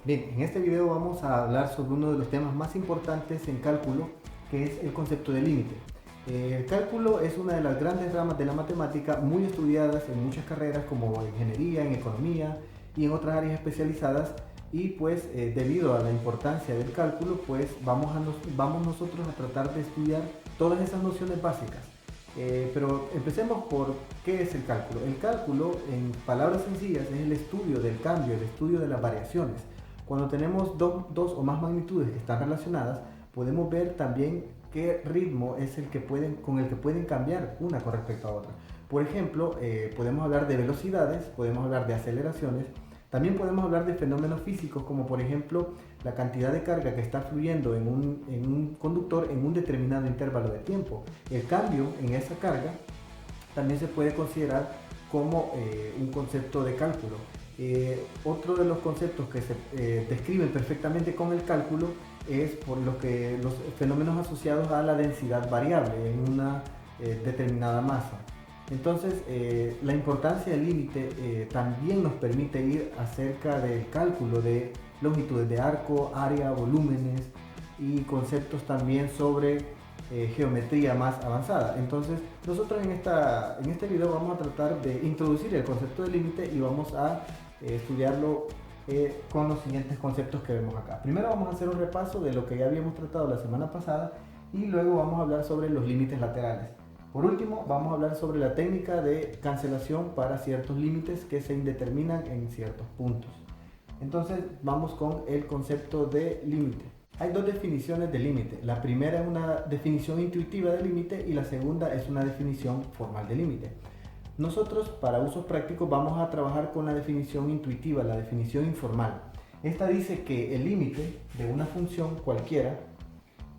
Bien, en este video vamos a hablar sobre uno de los temas más importantes en cálculo, que es el concepto de límite. El cálculo es una de las grandes ramas de la matemática muy estudiadas en muchas carreras como ingeniería, en economía y en otras áreas especializadas, y pues debido a la importancia del cálculo pues vamos nosotros a tratar de estudiar todas esas nociones básicas. Pero empecemos por qué es el cálculo. El cálculo, en palabras sencillas, es el estudio del cambio, el estudio de las variaciones. Cuando tenemos dos o más magnitudes que están relacionadas, podemos ver también qué ritmo es con el que pueden cambiar una con respecto a otra. Por ejemplo, podemos hablar de velocidades, podemos hablar de aceleraciones, también podemos hablar de fenómenos físicos como por ejemplo la cantidad de carga que está fluyendo en un conductor en un determinado intervalo de tiempo. El cambio en esa carga también se puede considerar como un concepto de cálculo. Otro de los conceptos que se describen perfectamente con el cálculo es por lo que los fenómenos asociados a la densidad variable en una determinada masa. Entonces, la importancia del límite también nos permite ir acerca del cálculo de longitudes de arco, área, volúmenes y conceptos también sobre geometría más avanzada. Entonces, nosotros en este video vamos a tratar de introducir el concepto de límite y vamos a estudiarlo con los siguientes conceptos que vemos acá. Primero vamos a hacer un repaso de lo que ya habíamos tratado la semana pasada y luego vamos a hablar sobre los límites laterales. Por último, vamos a hablar sobre la técnica de cancelación para ciertos límites que se indeterminan en ciertos puntos. Entonces, vamos con el concepto de límite. Hay dos definiciones de límite. La primera es una definición intuitiva de límite y la segunda es una definición formal de límite. Nosotros, para usos prácticos, vamos a trabajar con la definición intuitiva, la definición informal. Esta dice que el límite de una función cualquiera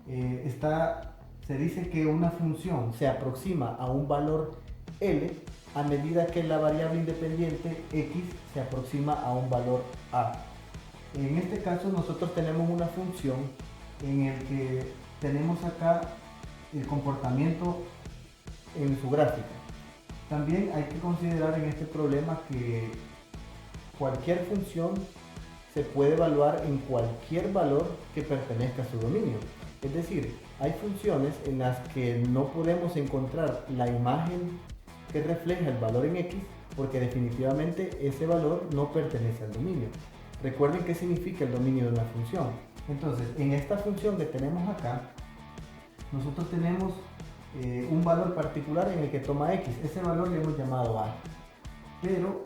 se dice que una función se aproxima a un valor L a medida que la variable independiente X se aproxima a un valor A. En este caso nosotros tenemos una función en el que tenemos acá el comportamiento en su gráfica. También hay que considerar en este problema que cualquier función se puede evaluar en cualquier valor que pertenezca a su dominio. Es decir, hay funciones en las que no podemos encontrar la imagen que refleja el valor en X porque definitivamente ese valor no pertenece al dominio. Recuerden qué significa el dominio de una función. Entonces, en esta función que tenemos acá, nosotros tenemos un valor particular en el que toma X. Ese valor le hemos llamado A. Pero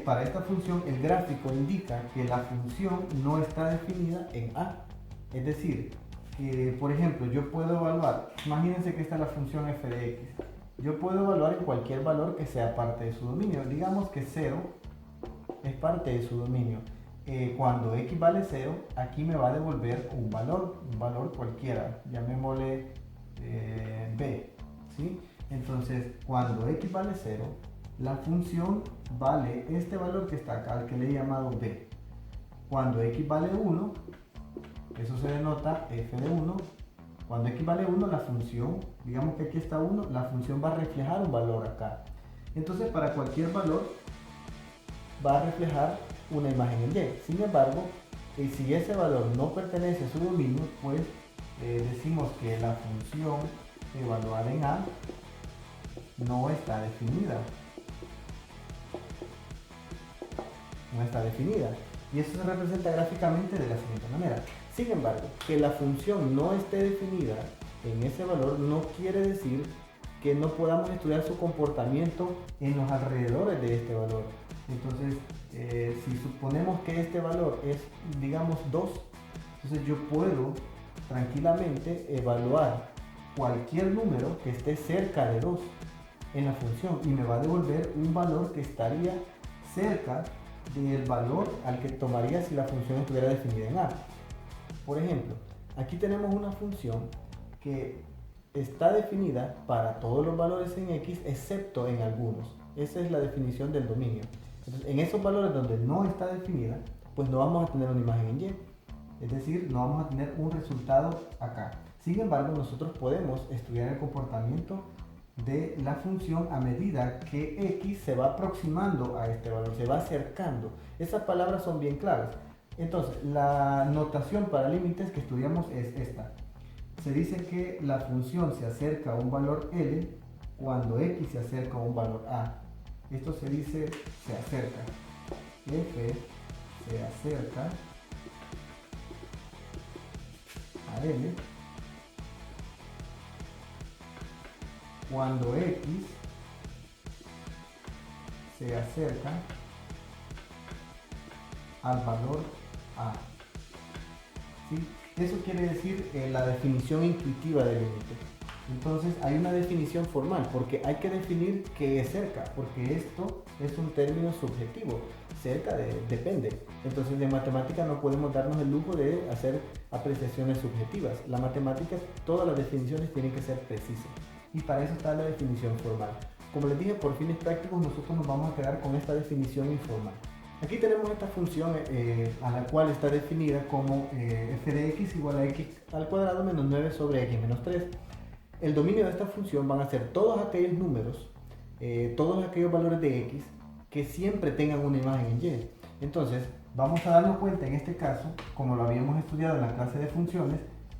para esta función el gráfico indica que la función no está definida en A. Es decir, por ejemplo, yo puedo evaluar, imagínense que esta es la función f de x. Yo puedo evaluar en cualquier valor que sea parte de su dominio. Digamos que 0 es parte de su dominio. Cuando x vale 0, aquí me va a devolver un valor cualquiera, llamémosle b, ¿sí? Entonces, cuando x vale 0, la función vale este valor que está acá, al que le he llamado b. Cuando x vale 1, eso se denota f de 1. Cuando x vale 1, la función, digamos que aquí está 1, la función va a reflejar un valor acá. Entonces, para cualquier valor va a reflejar una imagen en y. Sin embargo, si ese valor no pertenece a su dominio, pues decimos que la función evaluada en A no está definida. No está definida. Y eso se representa gráficamente de la siguiente manera. Sin embargo, que la función no esté definida en ese valor no quiere decir que no podamos estudiar su comportamiento en los alrededores de este valor. Entonces, si suponemos que este valor es, digamos, 2, entonces yo puedo tranquilamente evaluar cualquier número que esté cerca de 2 en la función y me va a devolver un valor que estaría cerca del valor al que tomaría si la función estuviera definida en A. Por ejemplo, aquí tenemos una función que está definida para todos los valores en X excepto en algunos. Esa es la definición del dominio. Entonces, en esos valores donde no está definida, pues no vamos a tener una imagen en Y. Es decir, no vamos a tener un resultado acá. Sin embargo, nosotros podemos estudiar el comportamiento de la función a medida que x se va aproximando a este valor, se va acercando. Esas palabras son bien claras. Entonces, la notación para límites que estudiamos es esta. Se dice que la función se acerca a un valor L cuando X se acerca a un valor A. Esto se dice se acerca. F se acerca a L cuando X se acerca al valor A. ¿Sí? Eso quiere decir la definición intuitiva del límite. Entonces hay una definición formal porque hay que definir qué es cerca, porque esto es un término subjetivo. Cerca depende. Entonces de matemática no podemos darnos el lujo de hacer apreciaciones subjetivas. La matemática, todas las definiciones tienen que ser precisas y para eso está la definición formal. Como les dije, por fines prácticos nosotros nos vamos a quedar con esta definición informal. Aquí tenemos esta función a la cual está definida como f de x igual a x al cuadrado menos 9 sobre x menos 3. El dominio de esta función van a ser todos aquellos números, todos aquellos valores de x que siempre tengan una imagen en y. Entonces, vamos a darnos cuenta en este caso, como lo habíamos estudiado en la clase de funciones,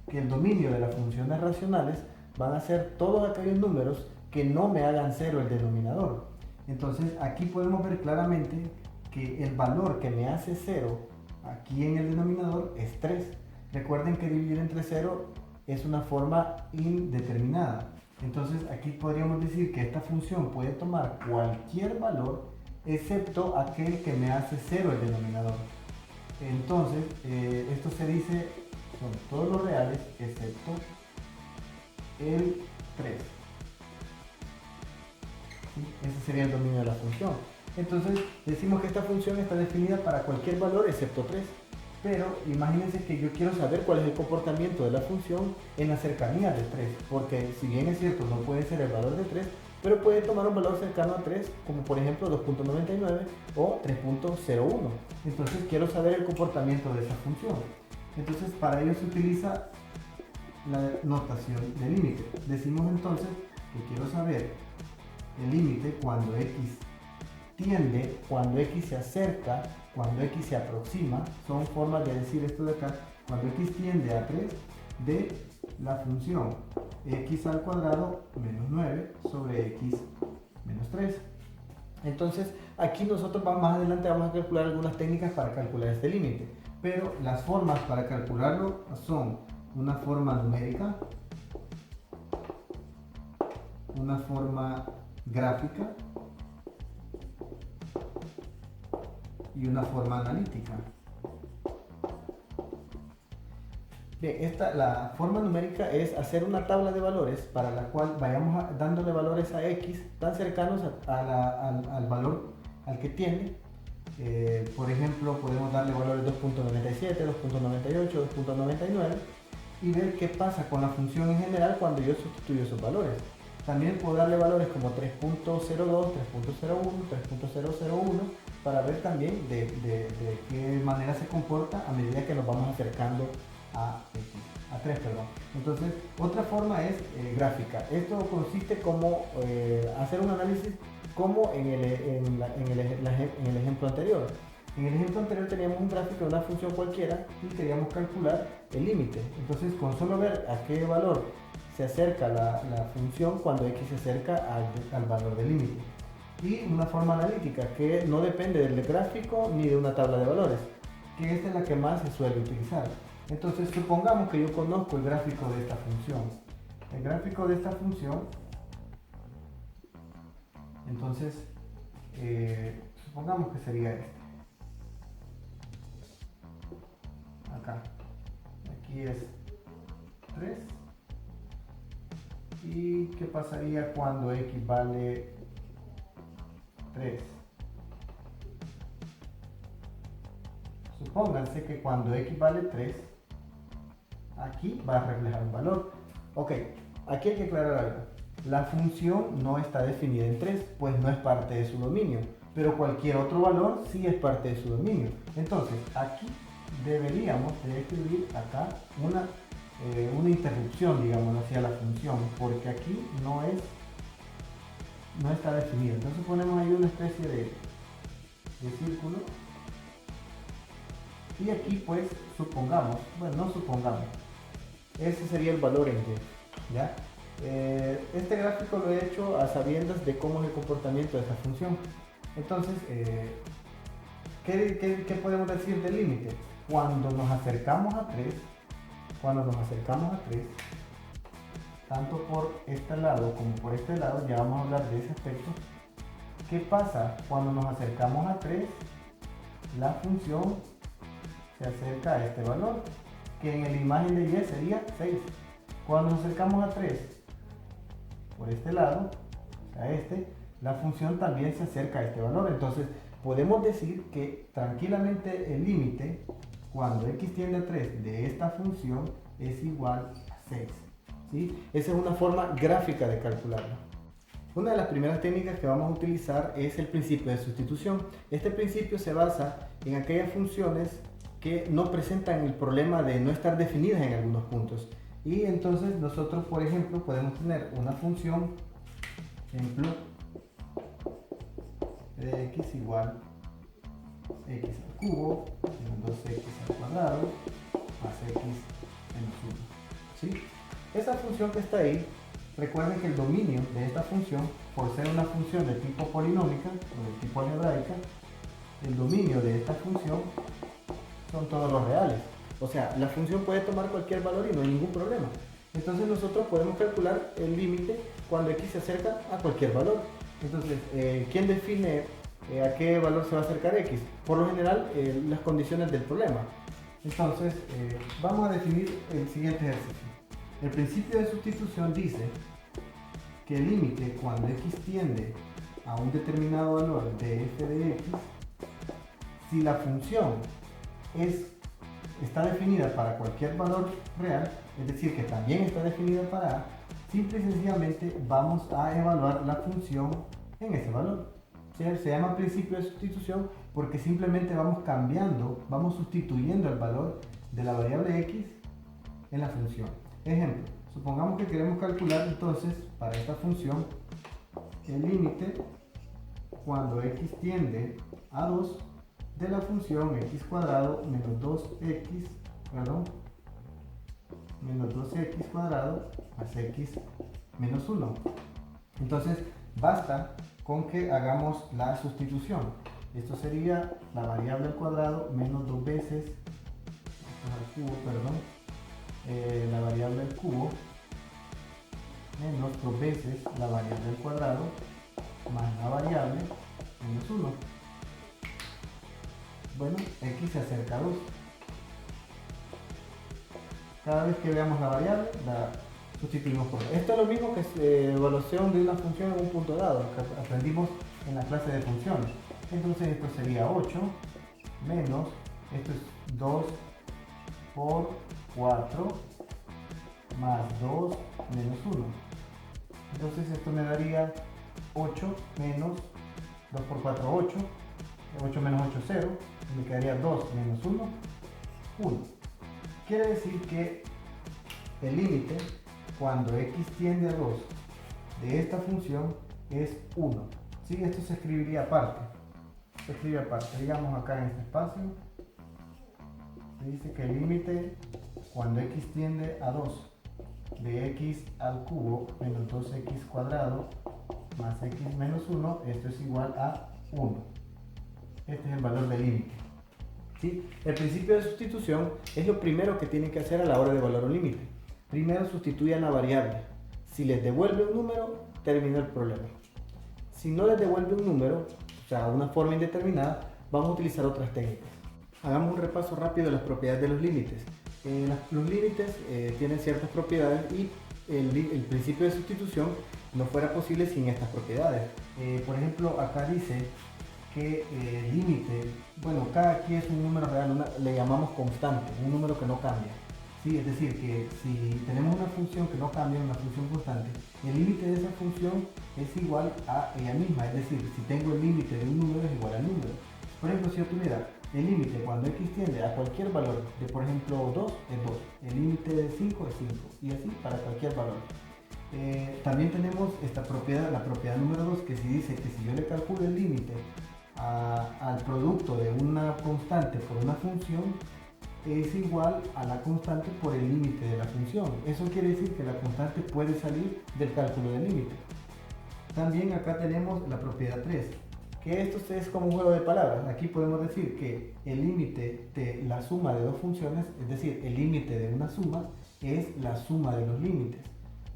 que el dominio de las funciones racionales van a ser todos aquellos números que no me hagan cero el denominador. Entonces, aquí podemos ver claramente que el valor que me hace 0 aquí en el denominador es 3. Recuerden que dividir entre 0 es una forma indeterminada. Entonces aquí podríamos decir que esta función puede tomar cualquier valor excepto aquel que me hace 0 el denominador. Entonces esto se dice son todos los reales excepto el 3. ¿Sí? Ese sería el dominio de la función. Entonces decimos que esta función está definida para cualquier valor excepto 3. Pero imagínense que yo quiero saber cuál es el comportamiento de la función en la cercanía de 3. Porque si bien es cierto, no puede ser el valor de 3, pero puede tomar un valor cercano a 3, como por ejemplo 2.99 o 3.01. Entonces quiero saber el comportamiento de esa función. Entonces para ello se utiliza la notación de límite. Decimos entonces que quiero saber el límite cuando x tiende, cuando x se acerca, cuando x se aproxima. Son formas de decir esto de acá. Cuando x tiende a 3 de la función x al cuadrado menos 9 sobre x menos 3. Entonces aquí nosotros más adelante vamos a calcular algunas técnicas para calcular este límite, pero las formas para calcularlo son una forma numérica, una forma gráfica y una forma analítica. Bien, la forma numérica es hacer una tabla de valores para la cual vayamos dándole valores a x tan cercanos al valor al que tiende. Por ejemplo, podemos darle valores 2.97, 2.98, 2.99 y ver qué pasa con la función en general cuando yo sustituyo esos valores. También puedo darle valores como 3.02, 3.01, 3.001 para ver también de qué manera se comporta a medida que nos vamos acercando a 3. Entonces, otra forma es gráfica. Esto consiste como hacer un análisis como en el ejemplo anterior. En el ejemplo anterior teníamos un gráfico de una función cualquiera y queríamos calcular el límite. Entonces, con solo ver a qué valor se acerca la función cuando x se acerca al valor del límite. Y una forma analítica que no depende del gráfico ni de una tabla de valores, que esta es la que más se suele utilizar. Entonces supongamos que yo conozco el gráfico de esta función. El gráfico de esta función, entonces supongamos que sería este. Acá. Aquí es 3. ¿Y qué pasaría cuando x vale 3? Supónganse que cuando x vale 3, aquí va a reflejar un valor. Ok, aquí hay que aclarar algo. La función no está definida en 3, pues no es parte de su dominio, pero cualquier otro valor sí es parte de su dominio. Entonces, aquí deberíamos de escribir acá una interrupción, digamos, hacia la función, porque aquí no está definida. Entonces ponemos ahí una especie de círculo Y aquí pues supongamos, bueno, no supongamos, ese sería el valor en y, ¿ya? Este gráfico lo he hecho a sabiendas de cómo es el comportamiento de esta función. Entonces, ¿qué podemos decir del límite? Cuando nos acercamos a 3, tanto por este lado como por este lado, ya vamos a hablar de ese aspecto. ¿Qué pasa? Cuando nos acercamos a 3, la función se acerca a este valor, que en la imagen de y sería 6. Cuando nos acercamos a 3, por este lado, a este, la función también se acerca a este valor. Entonces, podemos decir que tranquilamente el límite, cuando x tiende a 3 de esta función, es igual a 6. ¿Sí? Esa es una forma gráfica de calcularlo. Una de las primeras técnicas que vamos a utilizar es el principio de sustitución. Este principio se basa en aquellas funciones que no presentan el problema de no estar definidas en algunos puntos. Y entonces nosotros, por ejemplo, podemos tener una función, ejemplo, de x igual x al cubo menos 2x al cuadrado más x menos 1. ¿Sí? Esa función que está ahí, recuerden que el dominio de esta función, por ser una función de tipo polinómica o de tipo algebraica, el dominio de esta función son todos los reales. O sea, la función puede tomar cualquier valor y no hay ningún problema. Entonces nosotros podemos calcular el límite cuando x se acerca a cualquier valor. Entonces, ¿quién define a qué valor se va a acercar x? Por lo general, las condiciones del problema. Entonces, vamos a definir el siguiente ejercicio. El principio de sustitución dice que el límite cuando x tiende a un determinado valor de f de x, si la función está definida para cualquier valor real, es decir, que también está definida para a, simple y sencillamente vamos a evaluar la función en ese valor. Se llama principio de sustitución porque simplemente vamos sustituyendo el valor de la variable x en la función. Ejemplo, supongamos que queremos calcular entonces para esta función el límite cuando x tiende a 2 de la función x cuadrado menos 2x cuadrado más x menos 1. Entonces basta con que hagamos la sustitución. Esto sería la variable al cuadrado menos 2 veces al cubo, la variable al cubo menos 2 veces la variable al cuadrado más la variable menos 1. Bueno, x se acerca a 2. Cada vez que veamos la variable, la sustituimos por 2. Esto es lo mismo que evaluación de una función en un punto dado, que aprendimos en la clase de funciones. Entonces esto sería 8 menos, esto es 2 por 4 más 2 menos 1. Entonces esto me daría 8 menos 2 por 4, 8. 8 menos 8, 0. Me quedaría 2 menos 1, 1. Quiere decir que el límite cuando x tiende a 2 de esta función es 1. ¿Sí? Esto se escribiría aparte. Se escribe aparte. Digamos acá en este espacio. Se dice que el límite cuando x tiende a 2 de x al cubo menos 2x cuadrado más x menos 1, esto es igual a 1. Este es el valor del límite. ¿Sí? El principio de sustitución es lo primero que tienen que hacer a la hora de evaluar un límite. Primero sustituyan la variable. Si les devuelve un número, termina el problema. Si no les devuelve un número, o sea, una forma indeterminada, vamos a utilizar otras técnicas. Hagamos un repaso rápido de las propiedades de los límites. Los límites tienen ciertas propiedades y el principio de sustitución no fuera posible sin estas propiedades. Por ejemplo, acá dice que el límite, bueno, cada aquí es un número real, le llamamos constante, un número que no cambia. ¿Sí? Es decir, que si tenemos una función que no cambia, una función constante, el límite de esa función es igual a ella misma. Es decir, si tengo el límite de un número es igual al número. Por ejemplo, si yo tuviera el límite cuando x tiende a cualquier valor de, por ejemplo, 2 es 2, el límite de 5 es 5, y así para cualquier valor. También tenemos esta propiedad, la propiedad número 2, que si dice que si yo le calculo el límite al producto de una constante por una función es igual a la constante por el límite de la función. Eso quiere decir que la constante puede salir del cálculo del límite. También acá tenemos la propiedad 3, que esto es como un juego de palabras. Aquí podemos decir que el límite de la suma de dos funciones, es decir, el límite de una suma, es la suma de los límites.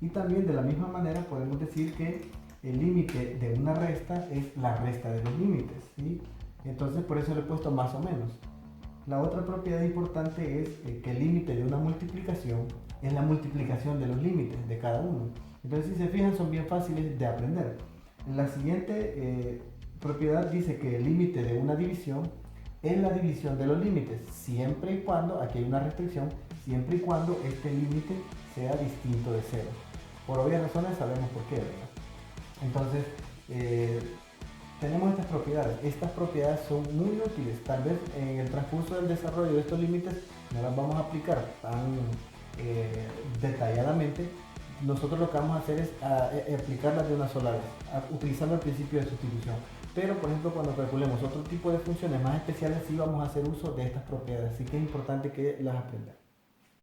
Y también de la misma manera podemos decir que el límite de una resta es la resta de los límites, ¿sí? Entonces por eso le he puesto más o menos. La otra propiedad importante es que el límite de una multiplicación es la multiplicación de los límites de cada uno. Entonces, si se fijan, son bien fáciles de aprender. La siguiente propiedad dice que el límite de una división es la división de los límites, siempre y cuando, aquí hay una restricción, siempre y cuando este límite sea distinto de cero. Por obvias razones sabemos por qué, ¿verdad? Entonces, tenemos estas propiedades. Estas propiedades son muy útiles. Tal vez en el transcurso del desarrollo de estos límites no las vamos a aplicar tan detalladamente. Nosotros lo que vamos a hacer es aplicarlas de una sola vez, utilizando el principio de sustitución. Pero, por ejemplo, cuando calculemos otro tipo de funciones más especiales, sí vamos a hacer uso de estas propiedades. Así que es importante que las aprendamos.